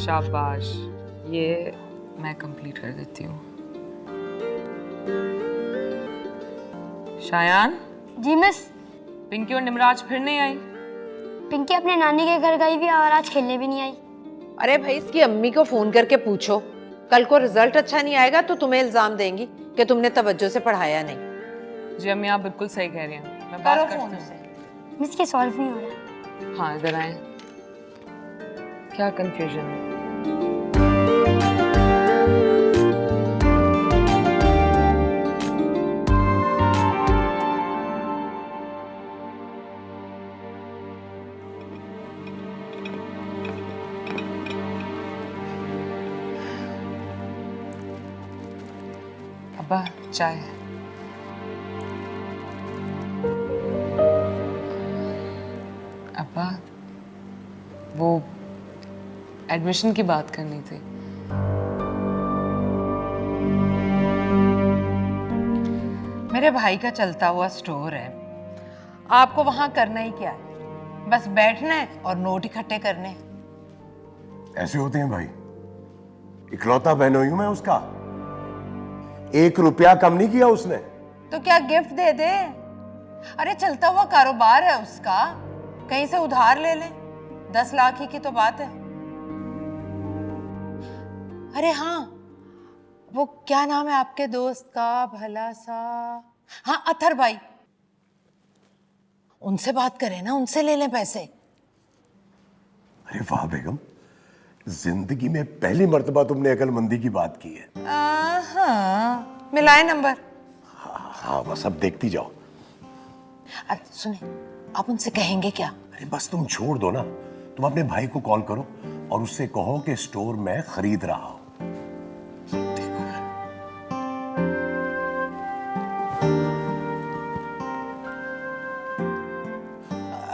शाबाश, ये मैं कंप्लीट कर देती हूँ। शायान। जी मिस। पिंकी और निमराज फिर नहीं आई? पिंकी अपने नानी के घर गई भी और आज खेलने भी नहीं आई। अरे भाई, इसकी अम्मी को फोन करके पूछो, कल को रिजल्ट अच्छा नहीं आएगा तो तुम्हें इल्जाम देंगी कि तुमने तवज्जो से पढ़ाया नहीं। जी अम्मी, आप बिल्कुल सही कह रही हैं। मैं बात करती हूँ। मिस ये सॉल्व नहीं हो रहा। हाँ, इधर आए। क्या कंफ्यूजन है? अब्बा चाय। अब्बा वो एडमिशन की बात करनी थी। मेरे भाई का चलता हुआ स्टोर है, आपको वहां करना ही क्या है? बस बैठना है और नोट इकट्ठे करने। ऐसे होते हैं भाई, इकलौता बहनोई हूं मैं उसका। 1 रुपया कम नहीं किया उसने। तो क्या गिफ्ट दे दे? अरे चलता हुआ कारोबार है उसका, कहीं से उधार ले ले। 10 लाख ही की तो बात है। अरे हाँ, वो क्या नाम है आपके दोस्त का भला सा? हाँ, अथर भाई, उनसे बात करें ना, उनसे ले लें पैसे। अरे वाह बेगम, जिंदगी में पहली मर्तबा तुमने अकलमंदी की बात की है। हाँ, मिलाए नंबर। हाँ बस अब देखती जाओ। अरे सुने, आप उनसे कहेंगे क्या? अरे बस तुम छोड़ दो ना, तुम अपने भाई को कॉल करो और उससे कहो कि स्टोर में खरीद रहा हूं।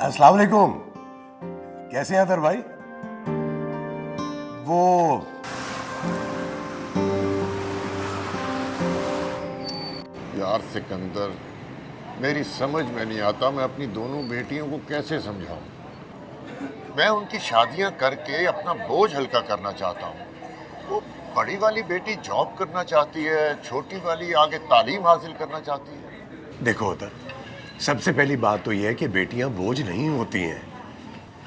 अस्सलाम वालेकुम, कैसे हैं अदर भाई? वो यार सिकंदर, मेरी समझ में नहीं आता मैं अपनी दोनों बेटियों को कैसे समझाऊं। मैं उनकी शादियां करके अपना बोझ हल्का करना चाहता हूं। वो बड़ी वाली बेटी जॉब करना चाहती है, छोटी वाली आगे तालीम हासिल करना चाहती है। देखो अदर, सबसे पहली बात तो यह है कि बेटियां बोझ नहीं होती हैं।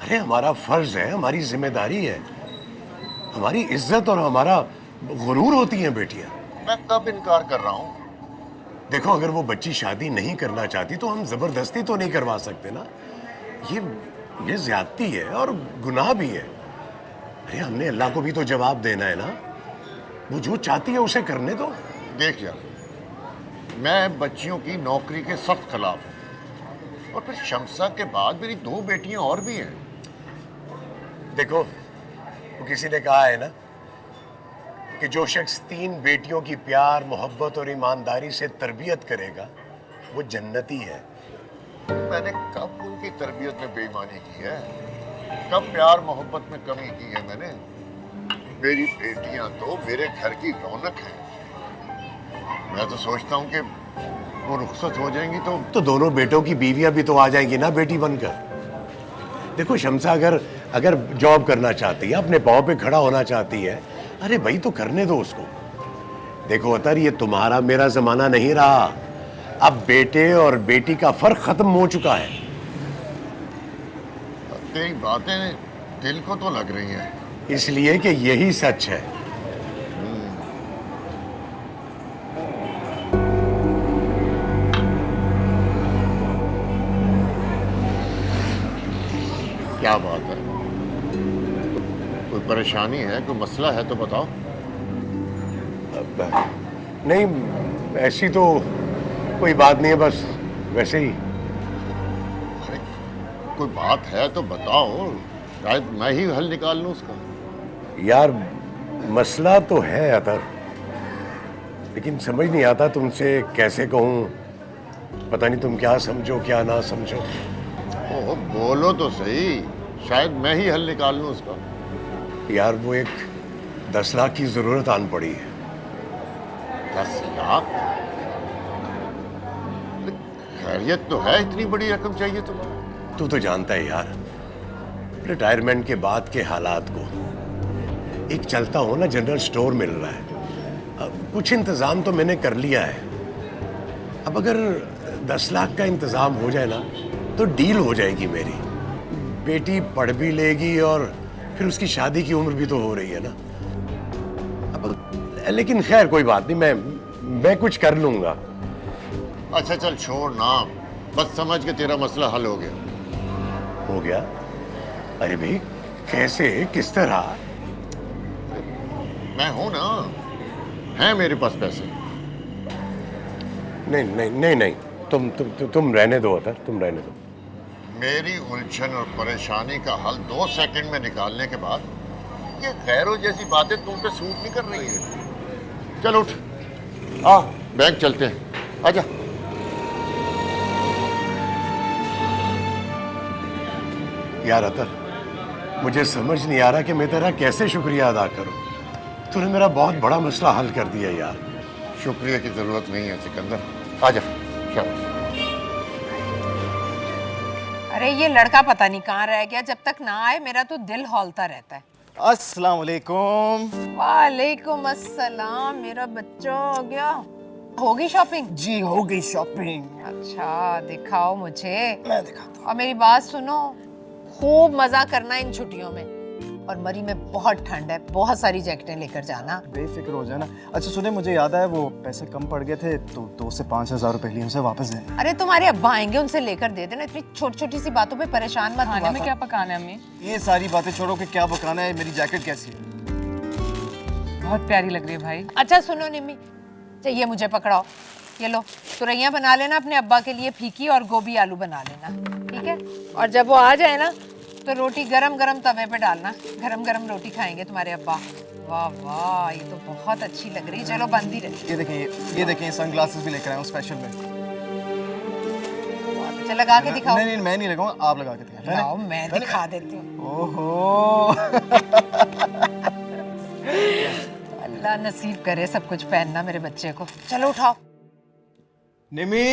अरे हमारा फर्ज है, हमारी जिम्मेदारी है, हमारी इज्जत और हमारा गुरूर होती हैं बेटियां। मैं कब इनकार कर रहा हूं? देखो, अगर वो बच्ची शादी नहीं करना चाहती तो हम जबरदस्ती तो नहीं करवा सकते ना। ये ज्यादती है और गुनाह भी है। अरे हमने अल्लाह को भी तो जवाब देना है ना। वो जो चाहती है उसे करने दो। देख यार, मैं बच्चियों की नौकरी के सख्त खिलाफ हूँ, और फिर शमसा के बाद मेरी 2 बेटियां और भी हैं। देखो, वो किसी ने कहा है ना कि जो शख्स 3 बेटियों की प्यार, मोहब्बत और ईमानदारी से तरबियत करेगा वो जन्नती है। मैंने कब उनकी तरबियत में बेईमानी की है? कब प्यार मोहब्बत में कमी की है मैंने? मेरी बेटियां तो मेरे घर की रौनक हैं। मैं तो सोचता हूँ कि वो रुखसत हो जाएंगी तो दोनों बेटों की बीवियां भी तो आ जाएंगी ना बेटी बनकर। देखो शमसा अगर जॉब करना चाहती है, अपने पाँव पे खड़ा होना चाहती है, अरे भाई तो करने दो उसको। देखो अतर, ये तुम्हारा मेरा जमाना नहीं रहा। अब बेटे और बेटी का फर्क खत्म हो चुका है। तेरी बातें दिल को तो लग रही हैं। इसलिए कि यही सच है। क्या बात है? कोई परेशानी है, कोई मसला है तो बताओ। नहीं, ऐसी तो कोई बात नहीं है, बस वैसे ही। अरे कोई बात है तो बताओ, शायद मैं ही हल निकाल लूं उसका। यार मसला तो है अतर, लेकिन समझ नहीं आता तुमसे कैसे कहूँ। पता नहीं तुम क्या समझो क्या ना समझो। ओह, बोलो तो सही, शायद मैं ही हल निकाल लूं उसका। यार वो एक 10 लाख की जरूरत आन पड़ी है। 10 लाख? खैरियत तो है, इतनी बड़ी रकम चाहिए तुम्हें? तू तो जानता है यार रिटायरमेंट के बाद के हालात को। एक चलता हो ना जनरल स्टोर मिल रहा है। अब कुछ इंतजाम तो मैंने कर लिया है। अब अगर 10 लाख का इंतजाम हो जाए ना तो डील हो जाएगी मेरी। बेटी पढ़ भी लेगी और फिर उसकी शादी की उम्र भी तो हो रही है ना। अब लेकिन खैर कोई बात नहीं, मैं कुछ कर लूंगा। अच्छा चल छोड़ ना, बस समझ के तेरा मसला हल हो गया। हो गया? अरे भाई कैसे, किस तरह? मैं हूं ना, है मेरे पास पैसे। नहीं नहीं नहीं नहीं, तुम रहने दो अतर, तुम रहने दो। मेरी उलझन और परेशानी का हल 2 सेकंड में निकालने के बाद ये गैरों जैसी बातें तुम पे सूट नहीं कर रही है। चल उठ, आ बैंक चलते हैं, आजा। यार अतर, मुझे समझ नहीं आ रहा कि मैं तेरा कैसे शुक्रिया अदा करूं। तूने मेरा बहुत बड़ा मसला हल कर दिया यार। शुक्रिया की जरूरत नहीं है सिकंदर, आजा। शाबाश। अरे ये लड़का पता नहीं कहाँ रह गया, जब तक ना आए मेरा तो दिल हौलता रहता है। अस्सलाम वालेकुम। वालेकुम अस्सलाम, मेरा बच्चा आ गया। हो गई शॉपिंग? जी हो गई शॉपिंग। अच्छा दिखाओ मुझे। मैं दिखाता हूँ। और मेरी बात सुनो, खूब मजा करना इन छुट्टियों में। और मरी में बहुत ठंड है, बहुत सारी जैकेटें लेकर जाना। बेफिक्र हो जाना। अच्छा सुने, मुझे याद आया वो पैसे कम पड़ गए थे तो 2 से 5,000 रुपए लिए, उसे वापस देने। अरे तुम्हारे अब्बा आएंगे, उनसे लेकर दे देना। इतनी छोटी छोटी सी बातों पे परेशान मत खाने हुआ में कर। क्या पकाना है अम्मी? ये सारी बातें छोड़ो कि क्या पकाना है। मेरी जैकेट कैसी है? बहुत प्यारी लग रही है भाई। अच्छा सुनो निम्मी, चाहिए मुझे पकड़ाओ, ये लो तुरैया बना लेना अपने अब्बा के लिए फीकी, और गोभी आलू बना लेना, ठीक है? और जब वो आ जाए ना तो रोटी गरम गरम तवे पे डालना, गरम गरम रोटी खाएंगे तुम्हारे अब्बा। वाह वाह, ये तो बहुत अच्छी लग रही है। चलो बंद ही रहे। ये देखें सनग्लासेस भी लेकर आया हूँ स्पेशल में। चल लगा के दिखाओ। नहीं मैं नहीं लगाऊंगा, आप लगा के दिखाएं। लाओ मैं दिखा देती हूँ। ओहो। अल्लाह नसीब करे सब कुछ पहनना मेरे बच्चे को। चलो उठाओ। निमी,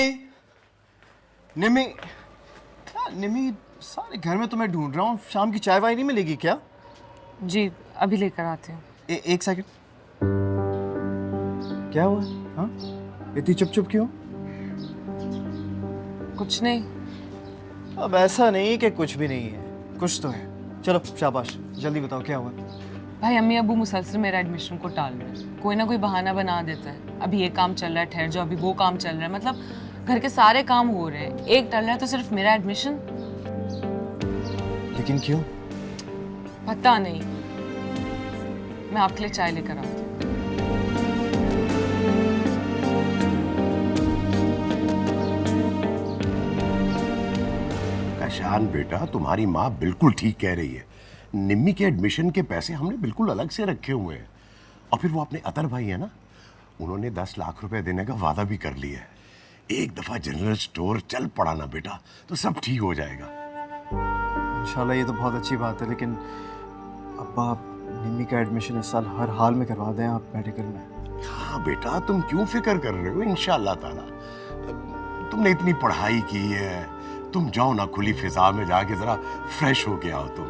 निमी, क्या निमी, सारे घर में तुम्हें ढूंढ रहा हूँ। शाम की चाय वाय नहीं मिलेगी क्या? जी अभी लेकर आती हूँ। एक सेकंड, क्या हुआ? हाँ, इतनी चुप चुप क्यों? कुछ नहीं। अब ऐसा नहीं कि कुछ भी नहीं है, कुछ तो है। चलो शाबाश, जल्दी बताओ क्या हुआ? भाई अम्मी अबू मुसलसल मेरा एडमिशन को टाल रहे हैं। कोई ना कोई बहाना बना देता है। अभी ये काम चल रहा है, ठहर जाओ, अभी वो काम चल रहा है। मतलब घर के सारे काम हो रहे हैं, एक टल रहा है तो सिर्फ मेरा एडमिशन। लेकिन क्यों? पता नहीं, मैं आपके लिए चाय लेकर आती हूँ। काशान बेटा, तुम्हारी माँ बिल्कुल ठीक कह रही है। निम्मी के एडमिशन के पैसे हमने बिल्कुल अलग से रखे हुए हैं। और फिर वो अपने अतर भाई है ना, उन्होंने 10 लाख रुपए देने का वादा भी कर लिया है। एक दफा जनरल स्टोर चल पड़ा ना बेटा तो सब ठीक हो जाएगा। इंशाल्लाह, ये तो बहुत अच्छी बात है। लेकिन अब्बा, निम्मी का एडमिशन इस साल हर हाल में करवा दें आप मेडिकल में। हाँ बेटा, तुम क्यों फिक्र कर रहे हो? इंशाल्लाह ताला। तुमने इतनी पढ़ाई की है, तुम जाओ ना खुली फिजा में जाके जरा फ्रेश होके आओ तुम।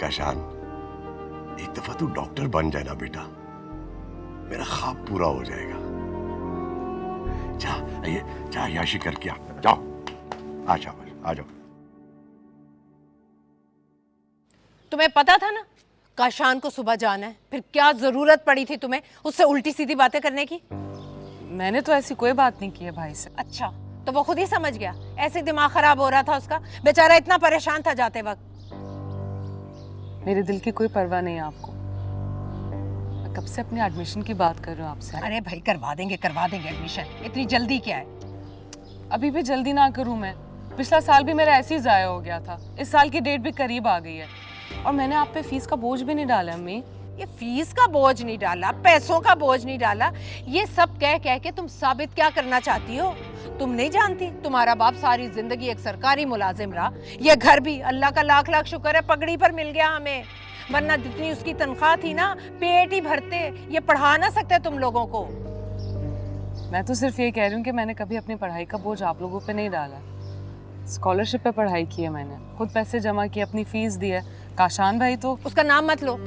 काशान, एक दफा तू डॉक्टर बन जाए ना बेटा, मेरा ख्वाब पूरा हो जाएगा। जा याशी करके आ, जाओ। आ शाबाश, आ जाओ। तुम्हें पता था ना काशान को सुबह जाना है, फिर क्या जरूरत पड़ी थी तुम्हें उससे उल्टी सीधी बातें करने की? मैंने तो ऐसी कोई बात नहीं की है भाई से। अच्छा, तो वो खुद ही समझ गया। ऐसे दिमाग खराब हो रहा था उसका, बेचारा इतना परेशान था जाते वक्त। मेरे दिल की कोई परवाह नहीं है आपको। मैं कब से अपने एडमिशन की बात कर रही हूँ आपसे। अरे भाई करवा देंगे एडमिशन, इतनी जल्दी क्या है? अभी भी जल्दी ना करूँ मैं? पिछला साल भी मेरा ऐसे ही जाया हो गया था, इस साल की डेट भी करीब आ गई है और मैंने आप पे फीस का बोझ भी नहीं डाला अम्मी। ये फीस का बोझ नहीं डाला, पैसों का बोझ नहीं डाला, ये सब कह कह के तुम साबित क्या करना चाहती हो? तुम नहीं जानती तुम्हारा बाप सारी जिंदगी एक सरकारी मुलाजिम रहा। ये घर भी अल्लाह का लाख लाख शुक्र है पगड़ी पर मिल गया हमें, वरना जितनी उसकी तनख्वाह थी ना पेट ही भरते। ये पढ़ा ना सकते तुम लोगों को। मैं तो सिर्फ ये कह रही हूँ कि मैंने कभी अपनी पढ़ाई का बोझ आप लोगों पे नहीं डाला। स्कॉलरशिप पे पढ़ाई की है मैंने, खुद पैसे जमा किए, अपनी फीस दी है। काशान भाई तो उसका नाम मत लो।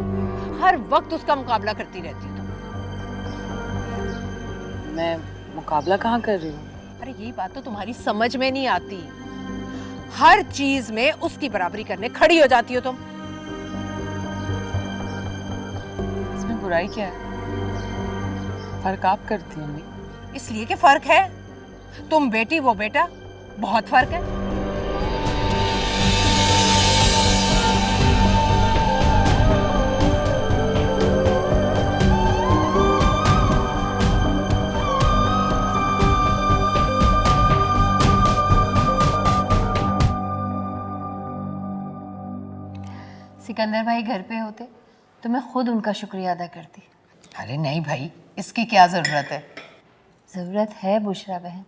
हर वक्त उसका मुकाबला करती रहती हो तुम। मैं मुकाबला कहाँ कर रही हूँ? अरे यही बात तो तुम्हारी समझ में नहीं आती, हर चीज में उसकी बराबरी करने खड़ी हो जाती हो तुम। इसमें बुराई क्या है? फर्क आप करती हैं अम्मी। इसलिए कि फर्क है, तुम बेटी वो बेटा, बहुत फर्क है। सिकंदर भाई घर पे होते तो मैं खुद उनका शुक्रिया अदा करती। अरे नहीं भाई, इसकी क्या जरूरत है? ज़रूरत है बुशरा बहन।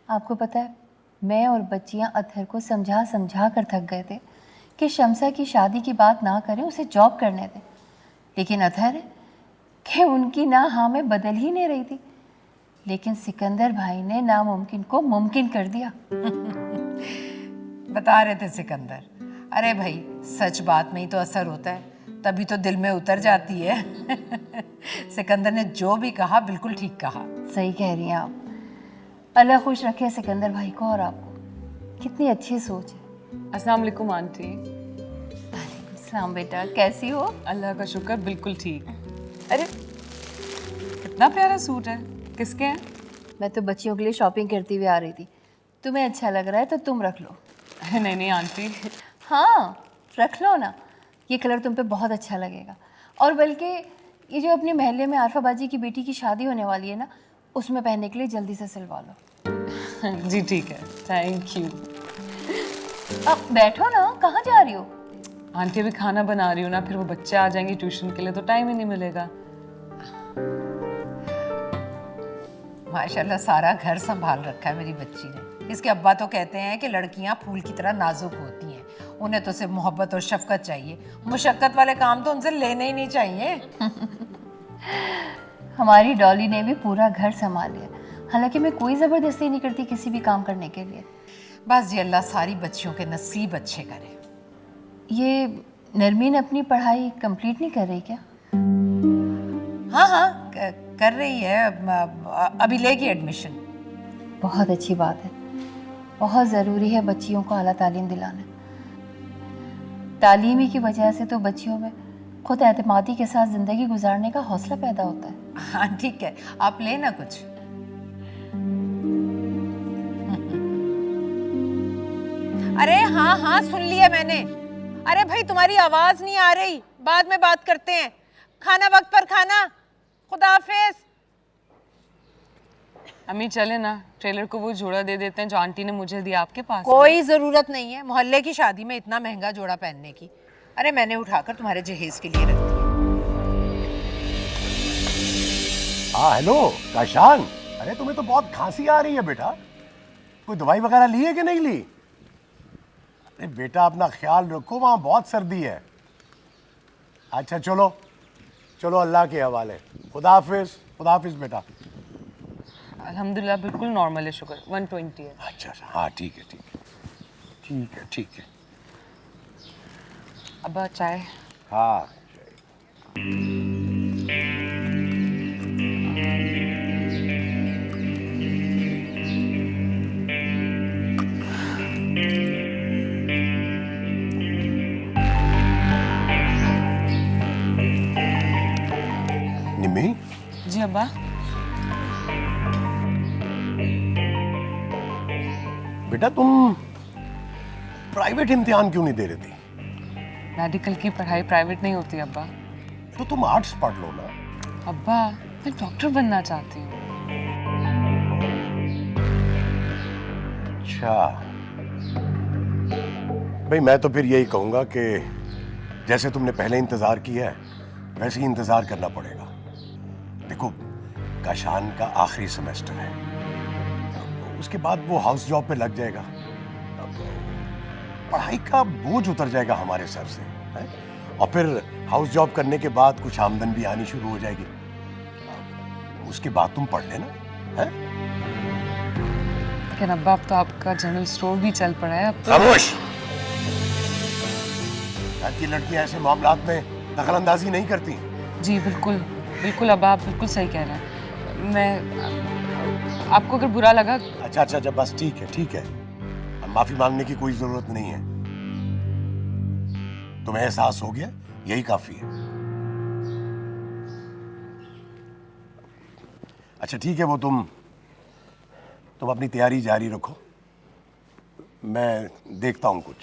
आपको पता है, मैं और बच्चियां अतहर को समझा समझा कर थक गए थे कि शमसा की शादी की बात ना करें, उसे जॉब करने दें। लेकिन अतहर है कि उनकी ना हाँ में बदल ही नहीं रही थी। लेकिन सिकंदर भाई ने नामुमकिन को मुमकिन कर दिया। बता रहे थे सिकंदर, अरे भाई सच बात में ही तो असर होता है, तभी तो दिल में उतर जाती है। सिकंदर ने जो भी कहा बिल्कुल ठीक कहा। सही कह रही हैं आप। अल्लाह खुश रखे सिकंदर भाई को और आपको। कितनी अच्छी सोच है। अस्सलाम वालेकुम आंटी। सलाम बेटा, कैसी हो? अल्लाह का शुक्र, बिल्कुल ठीक। अरे कितना प्यारा सूट है, किसके हैं? मैं तो बच्चियों के लिए शॉपिंग करती हुई आ रही थी। तुम्हें अच्छा लग रहा है तो तुम रख लो। अरे नहीं नहीं आंटी, हाँ रख लो ना, ये कलर तुम पे बहुत अच्छा लगेगा। और बल्कि ये जो अपने मोहल्ले में आरफा बाजी की बेटी की शादी होने वाली है ना, उसमें पहनने के लिए जल्दी से सिलवा लो। जी ठीक है, थैंक यू। अब बैठो ना, कहाँ जा रही हो? आंटी अभी खाना बना रही हूँ ना, फिर वो बच्चे आ जाएंगे ट्यूशन के लिए तो टाइम ही नहीं मिलेगा। माशाल्लाह सारा घर संभाल रखा है मेरी बच्ची ने। इसके अब्बा तो कहते हैं कि लड़कियां फूल की तरह नाजुक होती हैं, उन्हें तो सिर्फ मोहब्बत और शफकत चाहिए, मुशक्कत वाले काम तो उनसे लेने ही नहीं चाहिए। हमारी डॉली ने भी पूरा घर संभाल लिया। हालांकि मैं कोई ज़बरदस्ती नहीं करती किसी भी काम करने के लिए। बस जी अल्लाह सारी बच्चियों के नसीब अच्छे करे। ये नरमीन अपनी पढ़ाई कंप्लीट नहीं कर रही क्या? हाँ हाँ कर रही है, अभी लेगी एडमिशन। बहुत अच्छी बात है। बहुत ज़रूरी है बच्चियों को आला तालीम दिलाना। तालीमी की वजह से तो बच्चियों में खुद एतमादी के साथ ज़िंदगी गुजारने का हौसला पैदा होता है। हाँ ठीक है, आप लेना कुछ। अरे हाँ हाँ सुन लिया मैंने। अरे भाई तुम्हारी आवाज नहीं आ रही, बाद में बात करते हैं। खाना वक्त पर खाना। खुदा हाफिज। अम्मी चले ना, ट्रेलर को वो जोड़ा दे देते हैं जो आंटी ने मुझे दिया आपके पास। कोई जरूरत नहीं है मोहल्ले की शादी में इतना महंगा जोड़ा पहनने की। अरे मैंने उठाकर तुम्हारे जहेज के लिए रख दिया। हाँ हेलो काशान, अरे तुम्हें तो बहुत खांसी आ रही है बेटा, कोई दवाई वगैरह ली है कि नहीं ली? अरे बेटा अपना ख्याल रखो, वहाँ बहुत सर्दी है। अच्छा चलो चलो, अल्लाह के हवाले। खुदा हाफिज बेटा। अल्हम्दुलिल्लाह बिल्कुल नॉर्मल है, शुगर 120 है। अच्छा हाँ ठीक है ठीक है। अब्बा चाय? हाँ निमी। जी अब्बा। बेटा तुम प्राइवेट इम्तिहान क्यों नहीं दे रही थी? मेडिकल की पढ़ाई प्राइवेट नहीं होती अब्बा। तो तुम आर्ट्स पढ़ लो ना। अब्बा मैं डॉक्टर बनना चाहती हूँ। अच्छा भाई, मैं तो फिर यही कहूंगा कि जैसे तुमने पहले इंतजार किया है वैसे ही इंतजार करना पड़ेगा। देखो काशान का आखिरी सेमेस्टर है, उसके बाद वो हाउस जॉब पे लग जाएगा, पढ़ाई का बोझ उतर जाएगा हमारे सर से है? और फिर हाउस जॉब करने के बाद कुछ आमदन भी आनी शुरू हो जाएगी, उसके बाद तुम पढ़ लेना है? लेकिन अब्बा अब तो आपका जनरल स्टोर भी चल पड़ा है अब तो। खामोश। घर की लड़कियां ऐसे मामलात में दखल अंदाजी नहीं करती। जी बिल्कुल बिल्कुल अब्बा, आप बिल्कुल सही कह रहे हैं। मैं आपको अगर बुरा लगा। अच्छा जब बस ठीक है, अब माफी मांगने की कोई जरूरत नहीं है। तुम्हें एहसास हो गया, यही काफी है। अच्छा ठीक है, वो तुम अपनी तैयारी जारी रखो, मैं देखता हूं कुछ।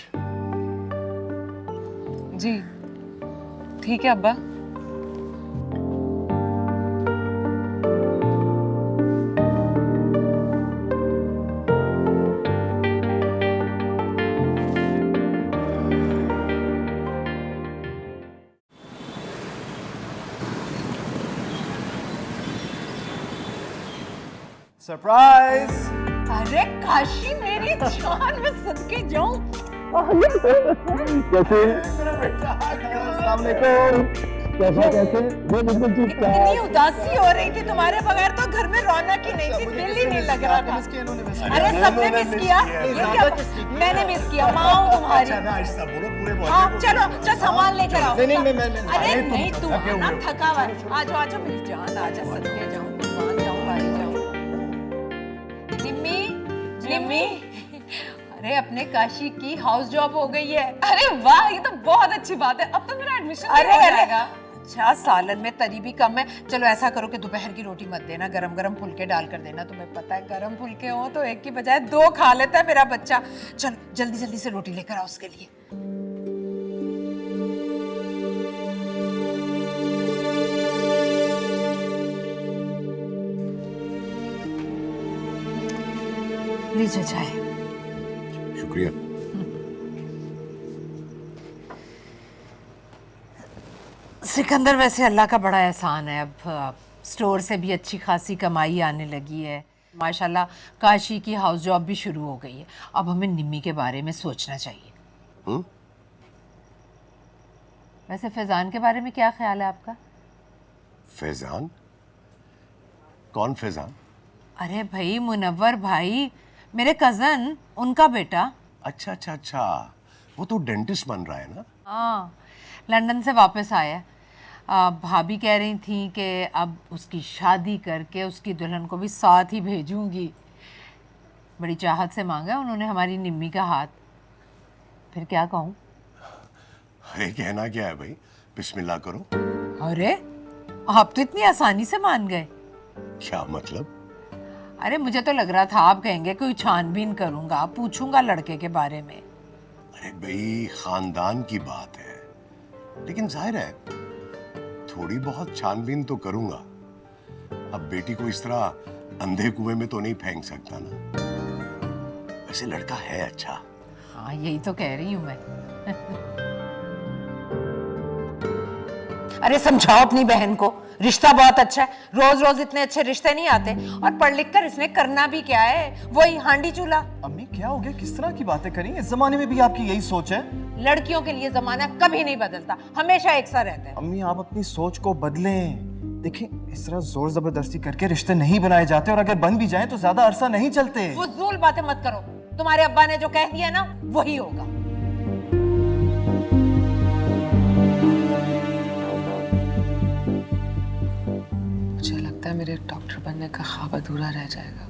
जी ठीक है अब्बा। सरप्राइज। अरे काशी मेरी जान, मैं सदके जाऊं। इतनी उदासी हो रही थी तुम्हारे बगैर, तो घर में रौनक ही नहीं थी, दिल ही नहीं लग रहा था। अरे सबने मिस किया, ये क्या मैंने मिस किया? माँ हूँ तुम्हारी। हाँ चलो सामान लेकर आओ। अरे नहीं तू ना थका हुआ है। आजो मेरी जान, आजा सदके जाऊं, मान जाऊं, बारी जाऊं। निम्मी, अरे अपने काशी की हाउस जॉब हो गई है। अरे वाह, ये तो बहुत अच्छी बात है। अब तो मेरा एडमिशन अरे हो जाएगा। अच्छा, सालन में तरी भी कम है। चलो ऐसा करो कि दोपहर की रोटी मत देना, गरम गरम फुलके डाल कर देना। तुम्हें पता है गरम फुलके हो तो एक की बजाय दो खा लेता है मेरा बच्चा। चलो जल्दी जल्दी से रोटी लेकर आओ उसके लिए। लीजिए चाय। शुक्रिया। सिकंदर, वैसे अल्लाह का बड़ा एहसान है, अब स्टोर से भी अच्छी खासी कमाई आने लगी है माशाल्लाह। काशी की हाउस जॉब भी शुरू हो गई है। अब हमें निम्मी के बारे में सोचना चाहिए। वैसे फैजान के बारे में क्या ख्याल है आपका? फैजान? कौन फैजान? अरे भाई मुनव्वर भाई, मेरे कजन, उनका बेटा। अच्छा, वो तो डेंटिस्ट बन रहा है ना? हाँ, लंदन से वापस आया। भाभी कह रही थी कि अब उसकी शादी करके उसकी दुल्हन को भी साथ ही भेजूंगी। बड़ी चाहत से मांगा उन्होंने हमारी निम्मी का हाथ। फिर क्या कहूँ? अरे कहना क्या है भाई, बिस्मिल्लाह करो। अरे आप तो इतनी आसानी से मान गए। क्या मतलब? अरे मुझे तो लग रहा था आप कहेंगे कोई छानबीन करूंगा, पूछूंगा लड़के के बारे में। अरे भाई, खानदान की बात है, लेकिन जाहिर है थोड़ी बहुत छानबीन तो करूंगा। अब बेटी को इस तरह अंधे कुएं में तो नहीं फेंक सकता ना। वैसे लड़का है अच्छा। हाँ यही तो कह रही हूं मैं। अरे समझाओ अपनी बहन को, रिश्ता बहुत अच्छा है। रोज रोज इतने अच्छे रिश्ते नहीं आते। और पढ़ लिख कर इसने करना भी क्या है, वही हांडी चूल्हा। अम्मी क्या हो गया, किस तरह की बातें करी? इस जमाने में भी आपकी यही सोच है? लड़कियों के लिए जमाना कभी नहीं बदलता, हमेशा एक सा रहता है। अम्मी आप अपनी सोच को बदलें। देखिए इस तरह जोर जबरदस्ती करके रिश्ते नहीं बनाए जाते, और अगर बन भी जाए तो ज्यादा अरसा नहीं चलते। फुजूल बातें मत करो, तुम्हारे अब्बा ने जो कह दिया ना वही होगा। मुझे लगता है मेरे डॉक्टर बनने का ख्वाब अधूरा रह जाएगा।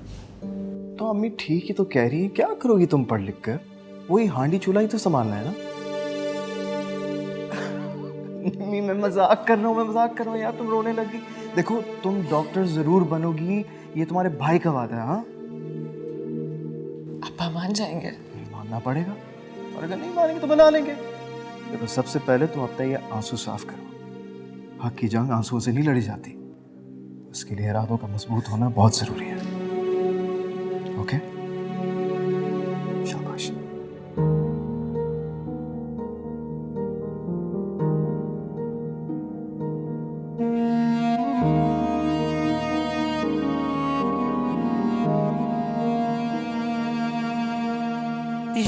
तो अम्मी ठीक ही तो कह रही है, क्या करोगी तुम पढ़ लिख कर? वही हांडी चूल्हा ही तो संभालना है ना। नहीं मैं मजाक कर रहा हूँ यार, तुम रोने लगी। देखो तुम डॉक्टर जरूर बनोगी, ये तुम्हारे भाई का वादा है। हाँ अब्बा मान जाएंगे? मानना पड़ेगा, और अगर नहीं मानेंगे तो बना लेंगे। देखो सबसे पहले तो अपना ये आंसू साफ करो। हक की जंग आंसुओं से नहीं लड़ी जाती, उसके लिए इरादों का मजबूत होना बहुत जरूरी है। ओके शाबाश।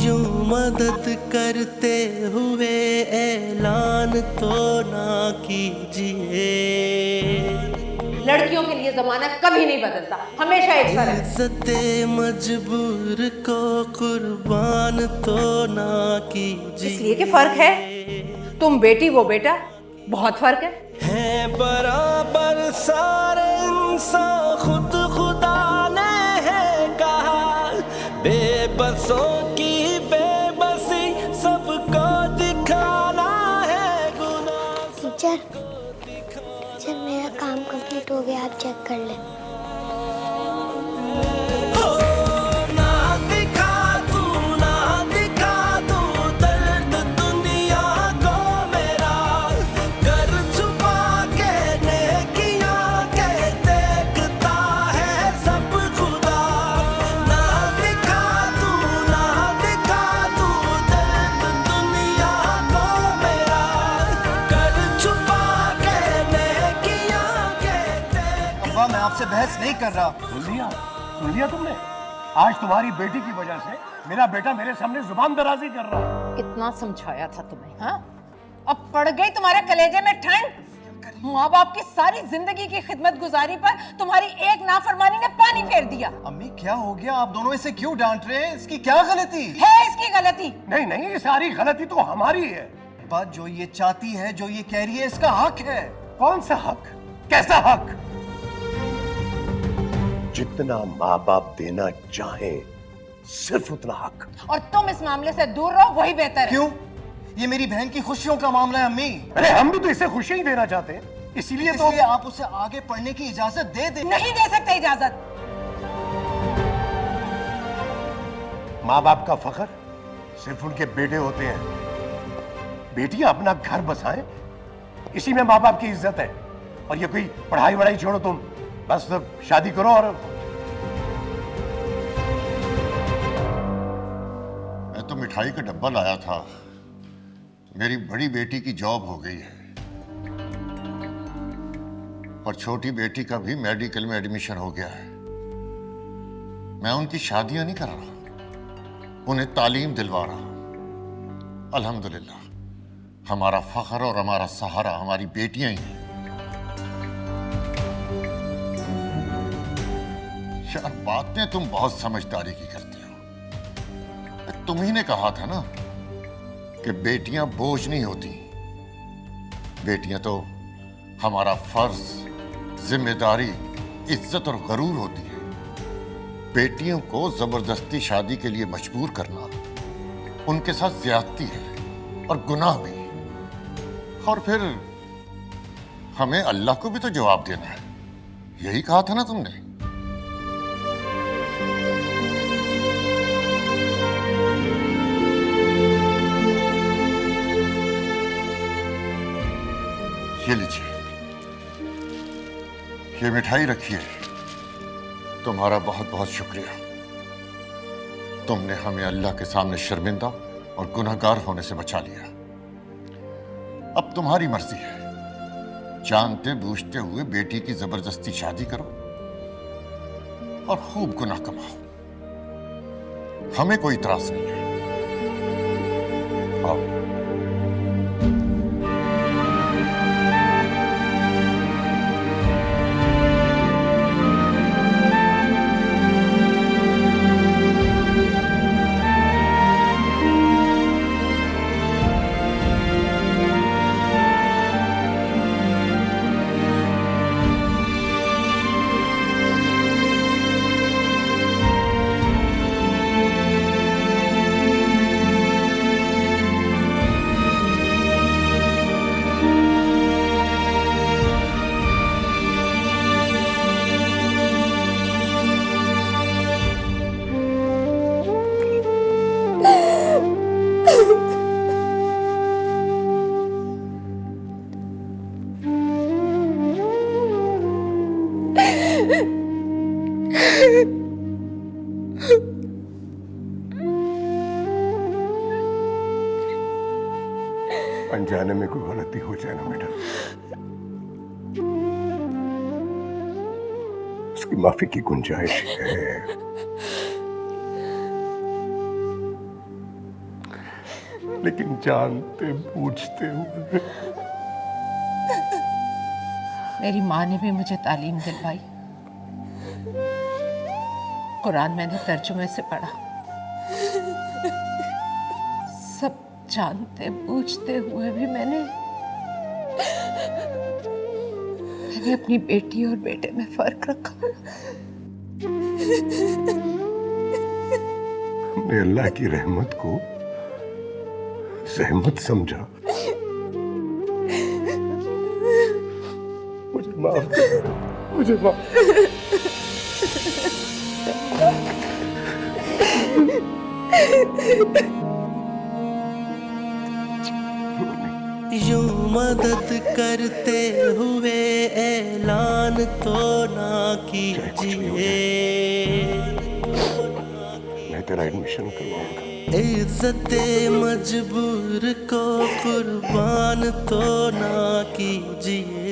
यूं मदद करते हुए ऐलान तो ना कीजिए। लड़कियों के लिए जमाना कभी नहीं बदलता, हमेशा एक सा रहता है। इज्जते मजबूर को कुर्बान तो ना कीजिए। इसलिए कि फर्क है, तुम बेटी वो बेटा, बहुत फर्क है बराबर सारे इंसान खुद खुदा ने है कहा, बेबसों की बेबसी सबको दिखाना है गुनाह। टीचर मेरा काम कंप्लीट हो गया, आप चेक कर लें। मैं आपसे बहस नहीं कर रहा। सुन लिया तुमने? आज तुम्हारी बेटी की वजह से मेरा बेटा मेरे सामने जुबान दराजी कर रहा है। कितना समझाया था तुम्हें, हाँ? अब पड़ गई तुम्हारे कलेजे में ठंड। माँ बाप की सारी जिंदगी की खिदमत गुजारी पर तुम्हारी एक नाफरमानी ने पानी फेर दिया। अम्मी क्या हो गया? आप दोनों इसे क्यों डांट रहे हैं? इसकी क्या गलती है? इसकी गलती नहीं नहीं, ये सारी गलती तो हमारी है। बात जो ये चाहती है, जो ये कह रही है, इसका हक है। कौन सा हक? कैसा हक? जितना माँ बाप देना चाहे सिर्फ उतना हक। और तुम इस मामले से दूर रहो, वही बेहतर है। क्यों? ये मेरी बहन की खुशियों का मामला है अम्मी। अरे हम भी तो इसे खुशी ही देना चाहते हैं, इसीलिए आप उसे आगे पढ़ने की इजाजत दे दे। नहीं दे सकते इजाजत। माँ बाप का फख्र सिर्फ उनके बेटे होते हैं। बेटियां अपना घर बसाएं, इसी में माँ बाप की इज्जत है। और ये कोई पढ़ाई वढ़ाई छोड़ो, तुम बस शादी करो। और मैं तो मिठाई का डब्बा लाया था, मेरी बड़ी बेटी की जॉब हो गई है और छोटी बेटी का भी मेडिकल में एडमिशन हो गया है। मैं उनकी शादियां नहीं कर रहा, उन्हें तालीम दिलवा रहा हूं। अल्हम्दुलिल्लाह हमारा फख्र और हमारा सहारा हमारी बेटियां ही हैं। यार बातें तुम बहुत समझदारी की करती हो। तुम ही ने कहा था ना कि बेटियां बोझ नहीं होती। बेटियां तो हमारा फर्ज, जिम्मेदारी, इज्जत और गरूर होती है। बेटियों को जबरदस्ती शादी के लिए मजबूर करना उनके साथ ज्यादती है और गुनाह भी। और फिर हमें अल्लाह को भी तो जवाब देना है, यही कहा था ना तुमने। ये लीजिए, ये मिठाई रखिए। तुम्हारा बहुत बहुत शुक्रिया। तुमने हमें अल्लाह के सामने शर्मिंदा और गुनहगार होने से बचा लिया। अब तुम्हारी मर्जी है, जानते बूझते हुए बेटी की जबरदस्ती शादी करो और खूब गुनाह कमाओ। हमें कोई इतराज नहीं है। आओ। अनजाने में कोई गलती हो जाए ना बेटा, उसकी माफी की गुंजाइश है। लेकिन जानते बूझते हुए मेरी माँ ने भी मुझे तालीम दिलवाई। कुरान मैंने तर्जुमे से पढ़ा। सब जानते बूझते हुए भी मैंने मैंने अपनी बेटी और बेटे में फर्क रखा। हमने अल्लाह की रहमत को जहमत समझा। मुझे माफ कर, मुझे माफ। यूं मदद करते हुए ऐलान तो ना कीजिए, मैं तेरा एडमिशन करवाऊंगा। इज्जते मजबूर को कुर्बान तो ना कीजिए।